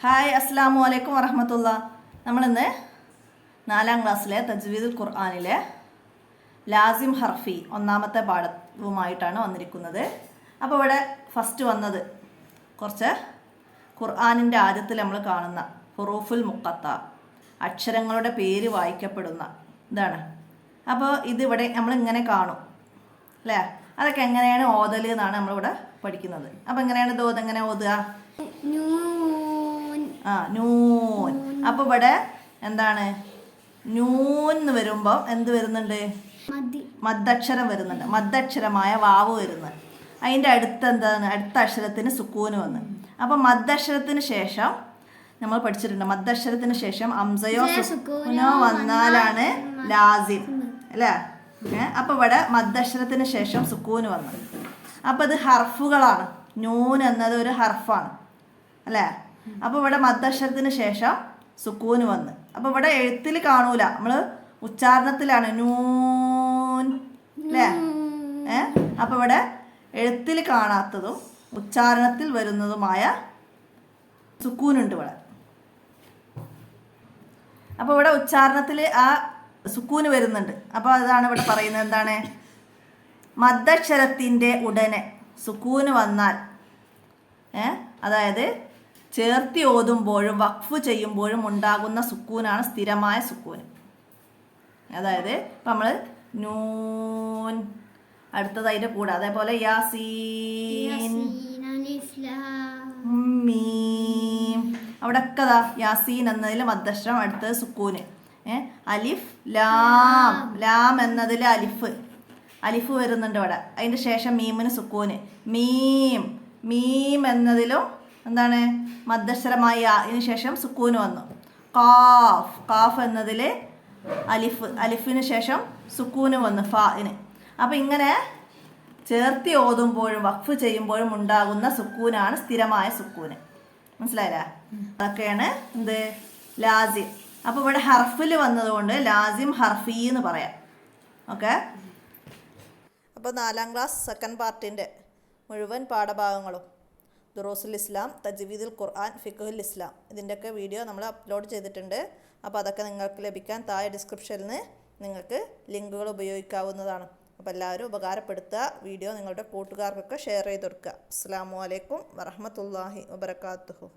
Hi അസ്സലാമു അലൈക്കും വറഹ്മത്തുള്ളാ. നമ്മളിന്ന് 4ാം ക്ലാസ്സിലെ തജ്വീദുൽ ഖുർആനിലെ ലാസിം ഹർഫി ഒന്നാമത്തെ പാഠവുമായിട്ടാണ് വന്നിരിക്കുന്നത്. അപ്പോൾ ഇവിടെ ഫസ്റ്റ് വന്നത് കുറച്ച് ഖുർആനിൻ്റെ ആദ്യത്തിൽ നമ്മൾ കാണുന്ന ഹുറൂഫുൽ മുഖത്ത, അക്ഷരങ്ങളുടെ പേര് വായിക്കപ്പെടുന്ന ഇതാണ്. അപ്പോൾ ഇതിവിടെ നമ്മളിങ്ങനെ കാണും അല്ലേ? അതൊക്കെ എങ്ങനെയാണ് ഓതൽ എന്നാണ് നമ്മളിവിടെ പഠിക്കുന്നത്. അപ്പോൾ എങ്ങനെയാണ് ഇത് എങ്ങനെ ഓതുക? നൂൻ. അപ്പോൾ ഇവിടെ എന്താണ് നൂൻ എന്ന് വരുമ്പോൾ എന്ത് വരുന്നുണ്ട്? മദ്ദക്ഷരം വരുന്നുണ്ട്. മദ്ദക്ഷരമായ വാവ് വരുന്നത്. അതിൻ്റെ അടുത്ത് എന്താണ്? അടുത്ത അക്ഷരത്തിന് സുക്കൂന് വന്ന്. അപ്പോൾ മദ്ദക്ഷരത്തിന് ശേഷം നമ്മൾ പഠിച്ചിട്ടുണ്ട്, മദ്ദക്ഷരത്തിന് ശേഷം അംസയോ സുക്കൂനോ വന്നാലാണ് ലാസിം അല്ലേ? അപ്പോൾ ഇവിടെ മദ്ദക്ഷരത്തിന് ശേഷം സുക്കൂന് വന്നു. അപ്പോൾ ഇത് ഹർഫുകളാണ്. നൂൻ എന്നത് ഒരു ഹർഫാണ് അല്ലേ? അപ്പോൾ ഇവിടെ മദ്ദക്ഷരത്തിന് ശേഷം സുക്കൂന് വന്ന്. അപ്പോൾ ഇവിടെ എഴുത്തിൽ കാണൂല, നമ്മൾ ഉച്ചാരണത്തിലാണ് നൂൻ അല്ലേ? അപ്പോൾ ഇവിടെ എഴുത്തിൽ കാണാത്തതും ഉച്ചാരണത്തിൽ വരുന്നതുമായ സുക്കൂനുണ്ട് ഇവിടെ. അപ്പോൾ ഇവിടെ ഉച്ചാരണത്തിൽ ആ സുക്കൂന് വരുന്നുണ്ട്. അപ്പോൾ അതാണ് ഇവിടെ പറയുന്നത്. എന്താണ്? മദ്ദക്ഷരത്തിൻ്റെ ഉടനെ സുക്കൂന് വന്നാൽ, അതായത് ചേർത്തി ഓതുമ്പോഴും വഖഫ് ചെയ്യുമ്പോഴും ഉണ്ടാകുന്ന സുക്കൂനാണ് സ്ഥിരമായ സുക്കൂന്. അതായത് ഇപ്പം നമ്മൾ നൂൻ, അടുത്തത് അതിൻ്റെ കൂടെ അതേപോലെ യാസീൻ, മീം, അവിടെ ഒക്കെ യാസീൻ എന്നതിൽ മദ്ദക്ഷരം, അടുത്തത് സുക്കൂന്. അലിഫ് ലാം, ലാം എന്നതിൽ അലിഫ് വരുന്നുണ്ട് ഇവിടെ. അതിൻ്റെ ശേഷം മീമിന് സുക്കൂന്. മീം, മീം എന്നതിലും എന്താണ്? മദ്ദക്ഷരമായ അതിന് ശേഷം സുക്കൂന് വന്നു. ഖാഫ്, ഖാഫ് എന്നതിൽ അലിഫിന് ശേഷം സുക്കൂന് വന്നു ഫാഇന്. അപ്പം ഇങ്ങനെ ചേർത്തി ഓതുമ്പോഴും വഖഫ് ചെയ്യുമ്പോഴും ഉണ്ടാകുന്ന സുക്കൂനാണ് സ്ഥിരമായ സുക്കൂന്. മനസ്സിലായില്ലേ? അതൊക്കെയാണ് എന്ത്? ലാസിം. അപ്പോൾ ഇവിടെ ഹർഫിൽ വന്നതുകൊണ്ട് ലാസിം ഹർഫി എന്ന് പറയാം. ഓക്കെ. അപ്പോൾ 4ാം ക്ലാസ് സെക്കൻഡ് പാർട്ടിൻ്റെ മുഴുവൻ പാഠഭാഗങ്ങളും ദുറൂസുൽ ഇസ്ലാം, തജ്വീദുൽ ഖുർആൻ, ഫിഖ്ഹുൽ ഇസ്ലാം, ഇതിൻ്റെയൊക്കെ വീഡിയോ നമ്മൾ അപ്ലോഡ് ചെയ്തിട്ടുണ്ട്. അപ്പോൾ അതൊക്കെ നിങ്ങൾക്ക് ലഭിക്കാൻ താഴെ ഡിസ്ക്രിപ്ഷനിൽ നിന്ന് നിങ്ങൾക്ക് ലിങ്കുകൾ ഉപയോഗിക്കാവുന്നതാണ്. അപ്പോൾ എല്ലാവരും ഉപകാരപ്പെടുത്തുക. വീഡിയോ നിങ്ങളുടെ കൂട്ടുകാർക്കൊക്കെ ഷെയർ ചെയ്ത് കൊടുക്കുക. അസ്സലാമു അലൈക്കും വറഹ്മത്തുള്ളാഹി വബറകാതുഹു.